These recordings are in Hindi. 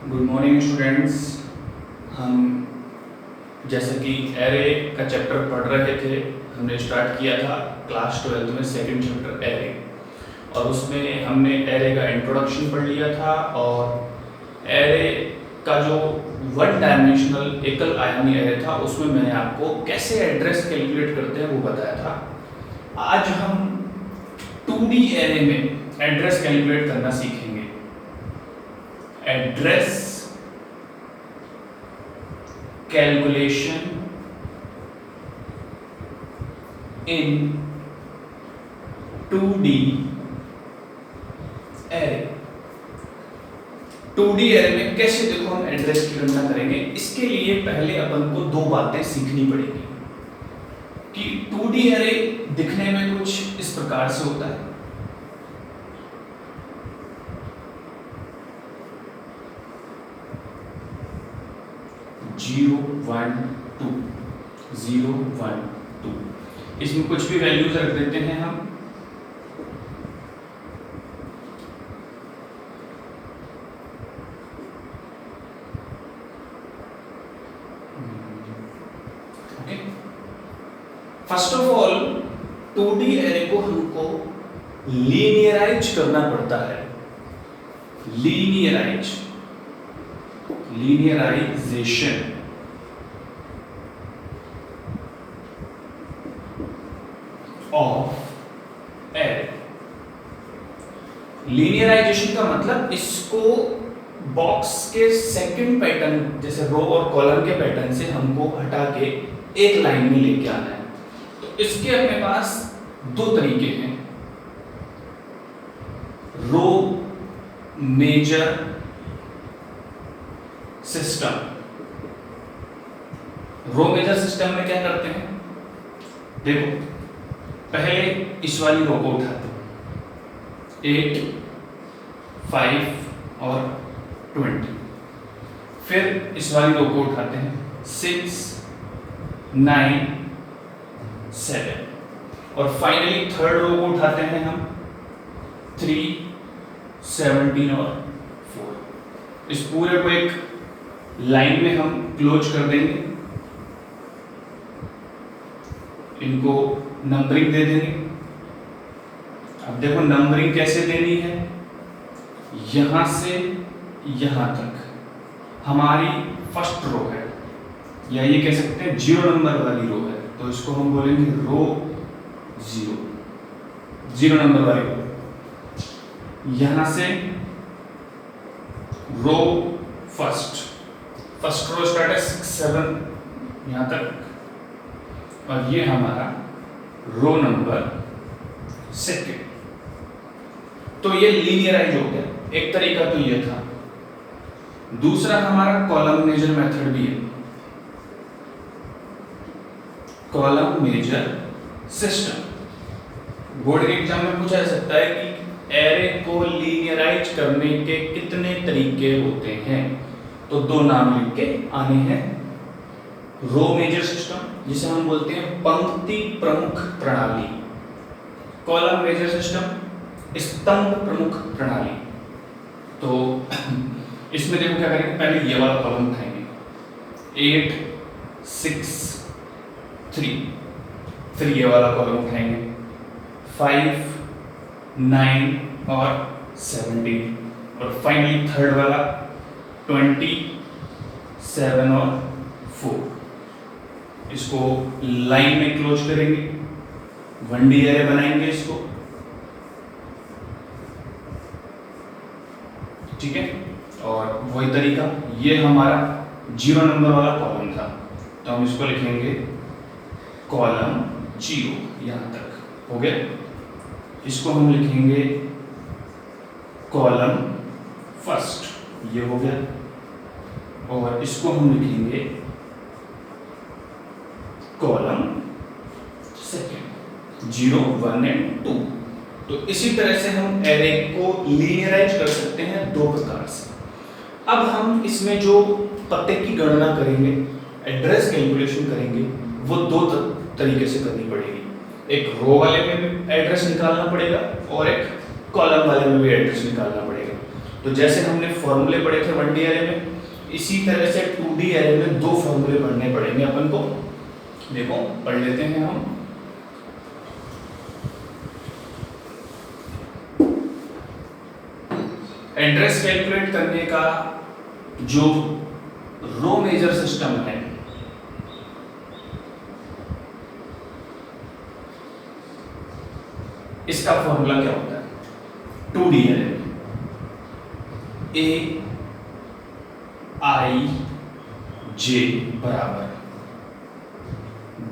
Good morning students. हम जैसे कि एरे का चैप्टर पढ़ रहे थे, हमने स्टार्ट किया था क्लास 12 में सेकंड चैप्टर एरे, और उसमें हमने एरे का इंट्रोडक्शन पढ़ लिया था और एरे का जो वन डायमेंशनल एकल आयामी एरे था उसमें मैंने आपको कैसे एड्रेस कैलकुलेट करते हैं वो बताया था। आज हम 2D एरे में एड्रेस कैलकुलेट करना सीखेंगे। Address calculation in 2D array. 2D array में कैसे देखो हम एड्रेस की गणना करेंगे। इसके लिए पहले अपन को दो बातें सीखनी पड़ेगी कि 2D एरे दिखने में कुछ इस प्रकार से होता है। जीरो वन टू, 0 1 2, इसमें कुछ भी वैल्यूज रख देते हैं हम। Okay, first of all 2D array को हमको लीनियराइज करना पड़ता है। Linearisation of array. लीनियराइजेशन का मतलब इसको बॉक्स के सेकंड पैटर्न जैसे रो और कॉलम के पैटर्न से हमको हटा के एक लाइन में लेके आना है। तो इसके अपने पास दो तरीके हैं। Row major system. Row major system में क्या करते हैं, देखो पहले इस वाली रो को उठाते हैं 8 5 और 20, फिर इस वाली रो को उठाते हैं 6 9 7 और फाइनली थर्ड रो को उठाते हैं हम 3 17 और 4। इस पूरे को एक लाइन में हम क्लोज कर देंगे, इनको नंबरिंग दे देंगे। अब देखो नंबरिंग कैसे देनी है, यहां से यहां तक हमारी फर्स्ट रो है, या ये कह सकते हैं 0 नंबर वाली रो है, तो इसको हम बोलेंगे रो 0 नंबर वाली रो। यहां से रो फर्स्ट रो स्टार्ट है 6 7 यहां तक, और ये हमारा रो नंबर सेकेंड। तो ये लीनियराइज हो गया, एक तरीका तो ये था। दूसरा हमारा कॉलम मेजर मेथड भी है, कॉलम मेजर सिस्टम। बोर्ड के एग्जाम में पूछा जा सकता है कि एरे को लीनियराइज करने के कितने तरीके होते हैं, तो दो नाम लिख के आने हैं। रो मेजर सिस्टम, जिसे हम बोलते हैं पंक्ति प्रमुख प्रणाली। कॉलम मेजर सिस्टम स्तंभ प्रमुख प्रणाली। तो इसमें देखो क्या करेंगे, पहले ये वाला कॉलम उठाएंगे 8 6 3, फिर ये वाला कॉलम उठाएंगे 5 9 और 17, और फाइनली थर्ड वाला 20 7 और 4। इसको लाइन में क्लोज करेंगे, 1D एरे बनाएंगे इसको, ठीक है। और वही तरीका, ये हमारा 0 नंबर वाला कॉलम था, तो हम इसको लिखेंगे कॉलम 0, यहां तक हो गया। इसको हम लिखेंगे कॉलम फर्स्ट, ये हो गया, और इसको हम लिखेंगे कॉलम सेकेंड, 0 1 एंड 2। तो इसी तरह से हम एरे को लीनियराइज कर सकते हैं दो प्रकार से। अब हम इसमें जो पते की गणना करेंगे, एड्रेस कैलकुलेशन करेंगे, वो दो तरीके से करनी पड़ेगी। एक रो वाले में एड्रेस निकालना पड़ेगा और एक कॉलम वाले में भी एड्रेस निकालना पड़ेगा। तो जैसे हमने फॉर्मूले पढ़े थे 1D एरे में, इसी तरह से 2D एरे में दो फॉर्मूले पढ़ने पड़ेंगे अपन को। देखो पढ़ लेते हैं हम। एड्रेस कैलकुलेट करने का जो रो मेजर सिस्टम है, इसका फॉर्मूला क्या होता है 2D एरे में? ए आई जे बराबर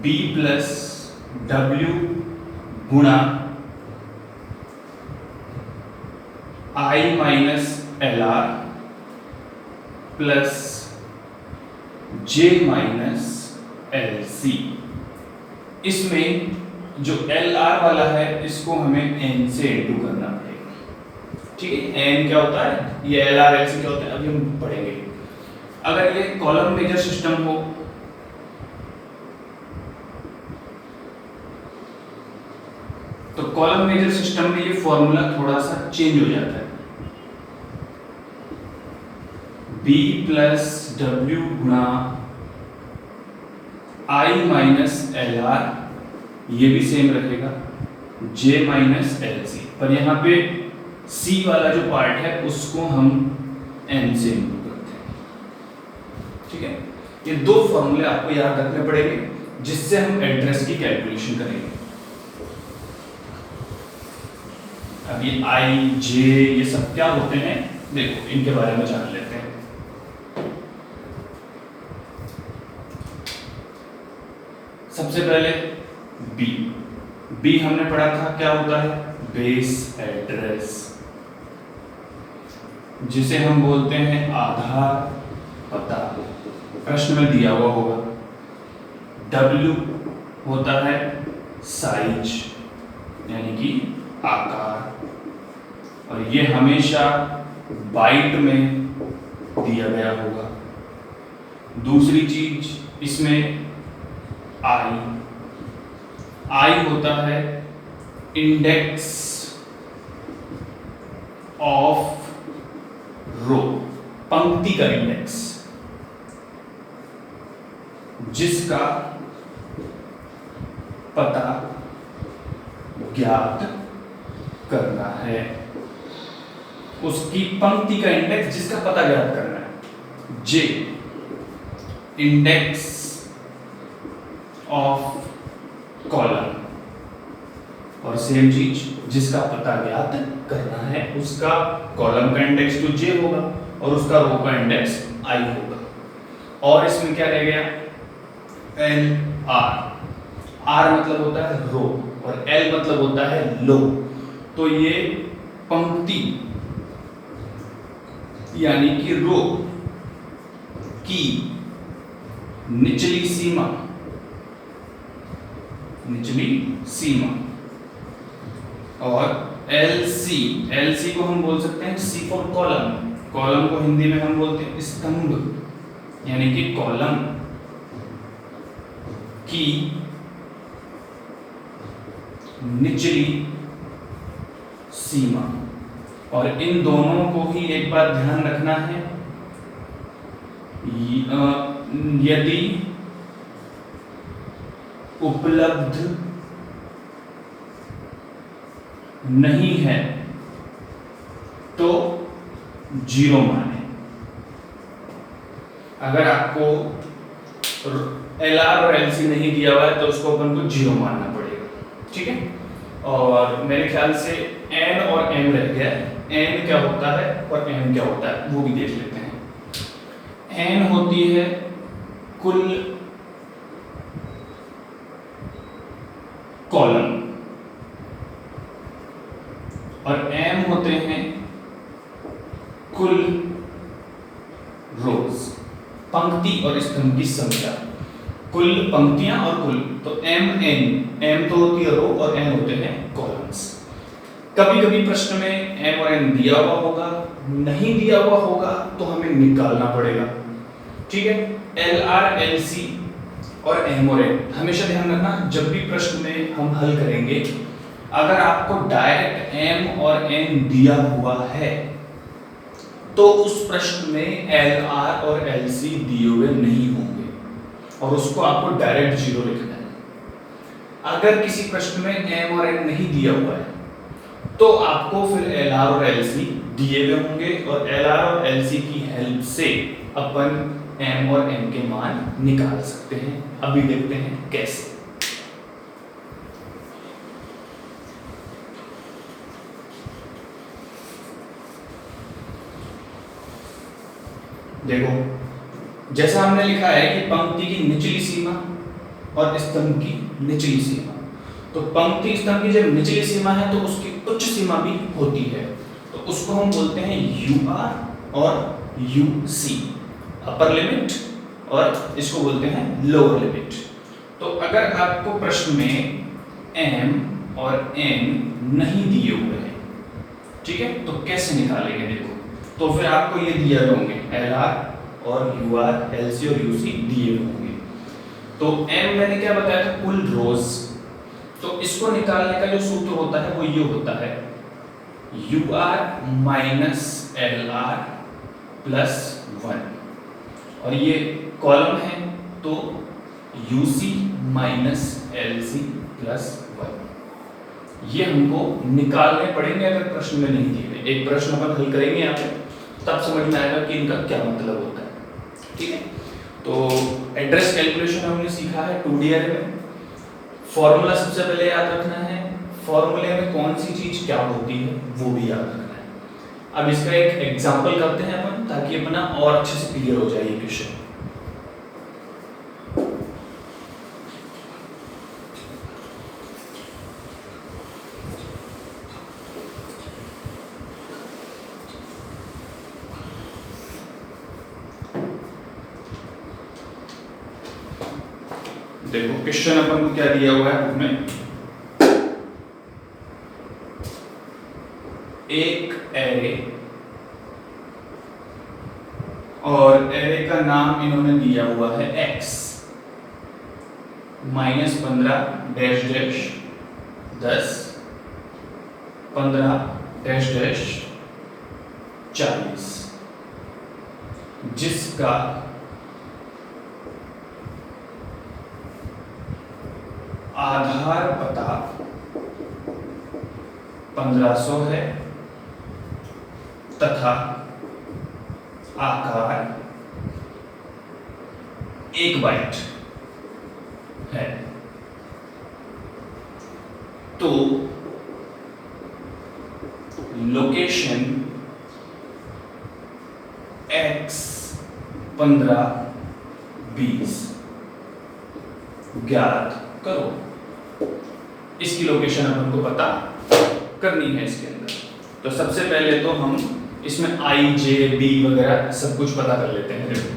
बी प्लस डब्ल्यू गुणा आई माइनस एल आर प्लस जे माइनस एल सी। इसमें जो एल आर वाला है इसको हमें एन से इंटू करना पड़ेगा। ठीक है, एन क्या होता है, ये एल आर एल सी क्या होता है अभी हम पढ़ेंगे। अगर ये कॉलम मेजर सिस्टम हो तो कॉलम मेजर सिस्टम में ये फॉर्मूला थोड़ा सा चेंज हो जाता है। B प्लस डब्ल्यू गुणा आई माइनस एल आर, ये भी सेम रहेगा, J माइनस एल सी, पर यहाँ पे C वाला जो पार्ट है उसको हम N से इंटू करते हैं। ठीक है, ये दो फॉर्मूले आपको याद रखने पड़ेंगे जिससे हम एड्रेस की कैलकुलेशन करेंगे। अब ये आई जे ये सब क्या होते हैं, देखो इनके बारे में जान लेते हैं। सबसे पहले बी हमने पढ़ा था क्या होता है, बेस एड्रेस, जिसे हम बोलते हैं आधार पता, प्रश्न में दिया हुआ होगा। डब्ल्यू होता है साइज यानी कि आकार, और ये हमेशा बाइट में दिया गया होगा। दूसरी चीज इसमें आई होता है इंडेक्स ऑफ रो, पंक्ति का इंडेक्स, जिसका पता ज्ञात करना है, उसकी पंक्ति का इंडेक्स जिसका पता ज्ञात करना है। जे इंडेक्स ऑफ कॉलम, और सेम चीज जिसका पता ज्ञात करना है उसका कॉलम का इंडेक्स तो जे होगा और उसका रो का इंडेक्स आई होगा। और इसमें क्या रह गया, एल आर, आर मतलब होता है रो और एल मतलब होता है लो, तो ये पंक्ति यानी कि रो की निचली सीमा, और एल सी को हम बोल सकते हैं सी फॉर कॉलम, कॉलम को हिंदी में हम बोलते हैं स्तंभ, यानी कि कॉलम की निचली सीमा। और इन दोनों को ही एक बार ध्यान रखना है, यदि उपलब्ध नहीं है तो जीरो माने। अगर आपको एल आर और एल सी नहीं दिया हुआ है तो उसको अपन को जीरो मानना पड़ेगा। ठीक है, और मेरे ख्याल से एन और एम रह गया है, एन क्या होता है और एम क्या होता है वो भी देख लेते हैं। एन होती है कुल कॉलम और एम होते हैं कुल रोज, पंक्ति और स्तंभ की संख्या, कुल पंक्तियां और कुल, तो एम एन, एम तो होती है रो और एन होते हैं कॉलम्स। कभी कभी प्रश्न में एम और एन दिया हुआ होगा, नहीं दिया हुआ होगा तो हमें निकालना पड़ेगा। ठीक है, एल आर एल सी और एम और एन हमेशा ध्यान रखना, जब भी प्रश्न में हम हल करेंगे अगर आपको डायरेक्ट एम और एन दिया हुआ है तो उस प्रश्न में एल आर और एल सी दिए हुए नहीं होंगे और उसको आपको डायरेक्ट 0 लिखना है। अगर किसी प्रश्न में एम और एन नहीं दिया हुआ है तो आपको फिर एल आर और एल सी दिए हुए होंगे और एल आर और एल सी की हेल्प से अपन एम और एन के मान निकाल सकते हैं। अभी देखते हैं कैसे। देखो जैसा हमने लिखा है कि पंक्ति की निचली सीमा और स्तंभ की निचली सीमा, तो पंक्ति स्तंभ की जब निचली सीमा है तो उसकी उच्च सीमा भी होती है, तो उसको हम बोलते हैं यू आर और यू सी, अपर लिमिट, और इसको बोलते हैं लोअर लिमिट। तो अगर आपको प्रश्न में एम और एन नहीं दिए हुए हैं, ठीक है, तो कैसे निकालेंगे? देखो तो फिर आपको ये दिए होंगे एल आर और यू आर, एल सी और यू सी दिए होंगे। तो एम मैंने क्या बताया था? कुल रोज। तो इसको निकालने का जो सूत्र होता है वो ये होता है U R minus L R plus 1, और ये कॉलम है तो U C minus L C plus 1। ये हमको निकालने पड़ेंगे अगर प्रश्न में नहीं दिए गए। एक प्रश्न अपन हल करेंगे यहाँ पे, तब समझ में आएगा कि इनका क्या मतलब होता है, ठीक है। तो एड्रेस कैलकुलेशन हमने सीखा है 2D अरे में। फॉर्मूला सबसे पहले याद रखना है, फॉर्मूले में कौन सी चीज क्या होती है वो भी याद रखना है। अब इसका एक एग्जांपल करते हैं अपन, ताकि अपना और अच्छे से क्लियर हो जाए ये क्वेश्चन। देखो क्वेश्चन अपन को क्या दिया हुआ है उसमें, एक एरे, और एरे का नाम इन्होंने दिया हुआ है x, -15 dash dash 10, 15 dash dash 40, जिसका आधार पता 1500 है तथा आकार 1 बाइट है। तो लोकेशन x 15 20 ज्ञात करो। इसकी लोकेशन अपन को पता करनी है इसके अंदर। तो सबसे पहले तो हम इसमें i, j, b वगैरह सब कुछ पता कर लेते हैं। देखो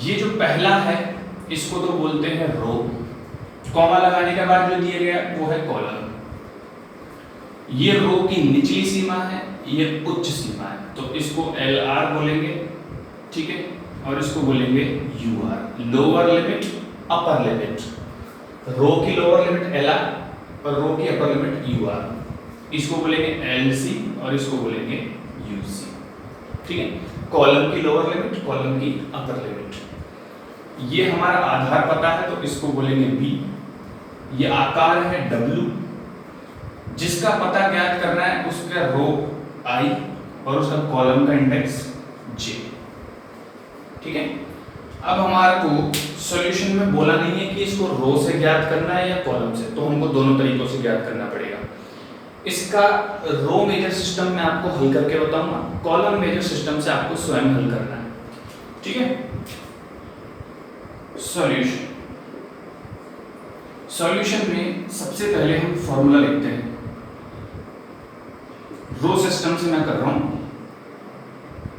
ये जो पहला है इसको तो बोलते हैं रो, कॉमा लगाने के बाद जो दिया गया वो है कॉलम। ये रो की निचली सीमा है, ये उच्च सीमा है, तो इसको एल आर बोलेंगे, ठीक है, और इसको बोलेंगे U R, lower limit upper limit. Rho की लोअर लिमिट एल आर और रो की अपर लिमिट यू आर, इसको बोलेंगे एल सी और इसको बोलेंगे यू सी, ठीक है। कॉलम की लोअर लिमिट, कॉलम की अपर लिमिट। ये हमारा आधार पता है तो इसको बोलेंगे बी। ये आकार है डब्ल्यू, जिसका पता ज्ञात करना है उसका रो आई और उसका कॉलम का इंडेक्स जे, ठीक है। अब हमारे को सॉल्यूशन में बोला नहीं है कि इसको रो से ज्ञात करना है या कॉलम से, तो हमको दोनों तरीकों से ज्ञात करना पड़ेगा। इसका रो मेजर सिस्टम में आपको हल करके बताऊंगा, कॉलम मेजर सिस्टम से आपको स्वयं हल करना है, ठीक है। सॉल्यूशन, सॉल्यूशन में सबसे पहले हम फॉर्मूला लिखते हैं। रो सिस्टम से मैं कर रहा हूं,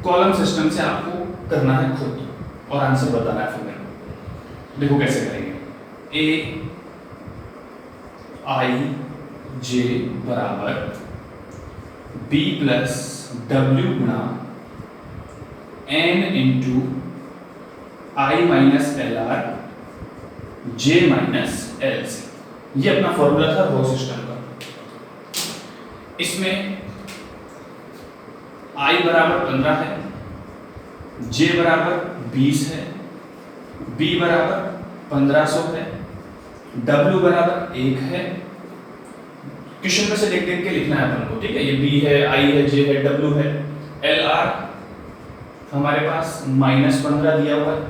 कॉलम सिस्टम से आपको करना है खुद और आंसर बताना है फिर मेरे को। देखो कैसे करेंगे। ए आई जे बराबर बी प्लस डब्ल्यू गुणा N into I minus L R J minus L C. ये अपना फॉर्मूला था रो सिस्टम का। इसमें I बराबर 15 है, J बराबर 20 है, B बराबर 1500 है, W बराबर 1 है। क्वेश्चन में से देख देख के लिखना है अपन को, ठीक है। ये B है, I है, J है, W है। LR हमारे पास -15 दिया हुआ है,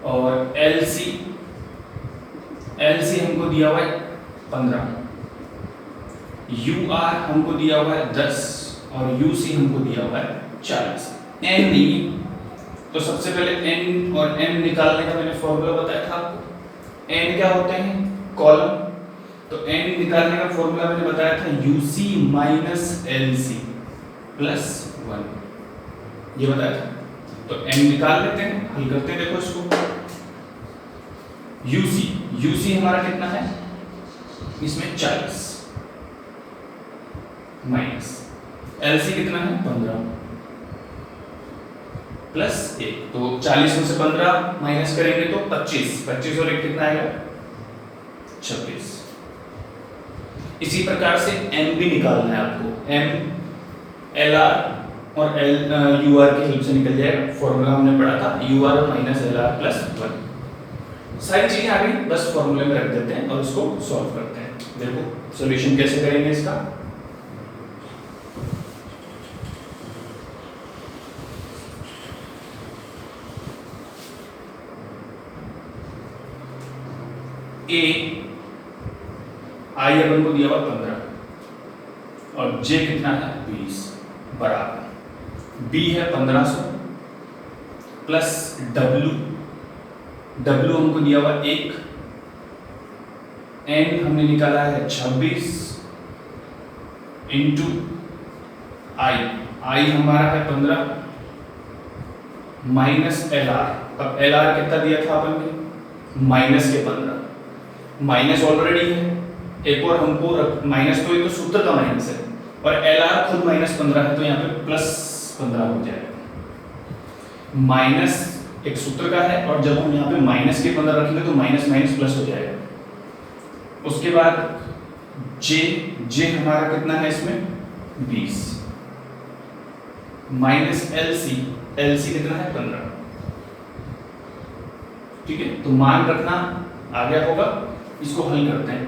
और LC हमको दिया हुआ है 15, UR हमको दिया हुआ है 10 और UC हमको दिया हुआ है 40। N नहीं है, तो सबसे पहले N और M निकालने का मैंने फॉर्मूला बताया था आपको। N क्या होते हैं? कॉलम। तो N निकालने का फॉर्मूला मैंने बताया था UC माइनस LC प्लस 1, ये बताया था। तो N निकाल लेते हैं, हल करते हैं। देखो इसको, UC हमारा कितना है इसमें? 40 माइनस LC कितना है? 15 प्लस 1, तो 40 में से 15 माइनस करेंगे तो 25 और 1 कितना आएगा? 26। इसी प्रकार से M भी निकालना है आपको। M LR और UR की हेल्प से निकल जाएगा। फॉर्मूला हमने पढ़ा था UR माइनस LR प्लस 1। सारी चीजें आ गई, बस फॉर्मूले में रख देते हैं और इसको सॉल्व करते हैं। देखो सॉल्यूशन कैसे करेंगे इसका। I अपन को दिया हुआ 15 और J कितना है? 20 बराबर B है 1500 प्लस W हमको दिया हुआ 1, N हमने निकाला है 26 इंटू I हमारा है 15 माइनस LR। अब LR कितना दिया था अपन ने? माइनस के 15, माइनस ऑलरेडी है, एक और हमको माइनस, तो ये तो सूत्र का माइनस है, और LR खुद -15 है, तो यहाँ पे +15 हो जाएगा। माइनस एक सूत्र का है, और जब हम यहाँ पे माइनस के 15 रखेंगे तो माइनस माइनस प्लस हो जाएगा। उसके बाद J हमारा कितना है इसमें? 20 माइनस LC कितना है? 15। ठीक है, तो मान रखना आ गया होगा। इसको हल करते हैं।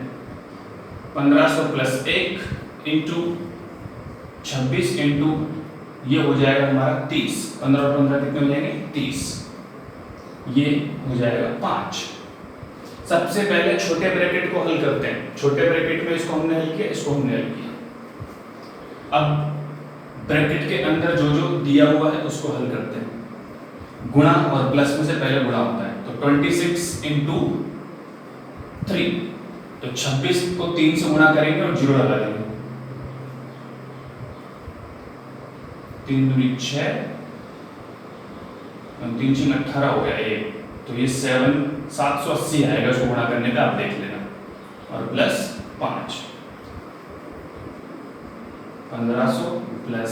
1500 प्लस 1 इंटू 26 इंटू ये हो जाएगा हमारा 30। 15 और 15 कितने हो जाएंगे? 30। ये हो जाएगा 5। सबसे पहले छोटे ब्रैकेट को हल करते हैं। छोटे ब्रैकेट में इसको हमने हल किया, इसको हमने हल किया। अब ब्रैकेट के अंदर जो जो दिया हुआ है उसको हल करते हैं। गुणा और प्लस में से पहले गुणा होता है, तो 26 इंटू 3, तो 26 को 3 से गुणा करेंगे और 0 लगा देंगे। 3 दूनी 6, 3 6 18 हो गया ये, तो ये 780 आएगा उसको गुणा करने पे, आप देख लेना। और प्लस 5, 1500 प्लस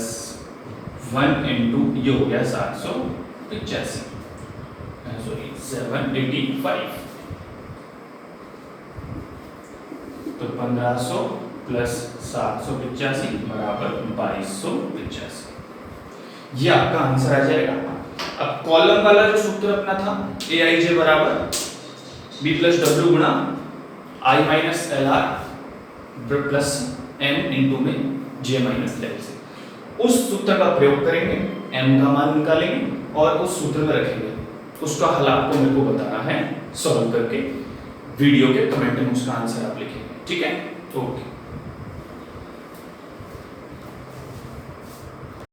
1 इंटू ये हो गया 785, सॉरी 785। तो 1500 प्लस 785 बराबर 2285। ये आपका आंसर आ जाएगा। अब कॉलम वाला जो सूत्र अपना था AIJ बराबर B प्लस W गुणा I minus LR plus M into में J माइनस LC, उस सूत्र का प्रयोग करेंगे, M का मान निकालेंगे और उस सूत्र में रखेंगे। उसका हल आपको मेरे को बताना है सॉल्व करके। वीडियो के कमेंट में उसका आंसर आप लिखेंगे। ठीक है, ओके।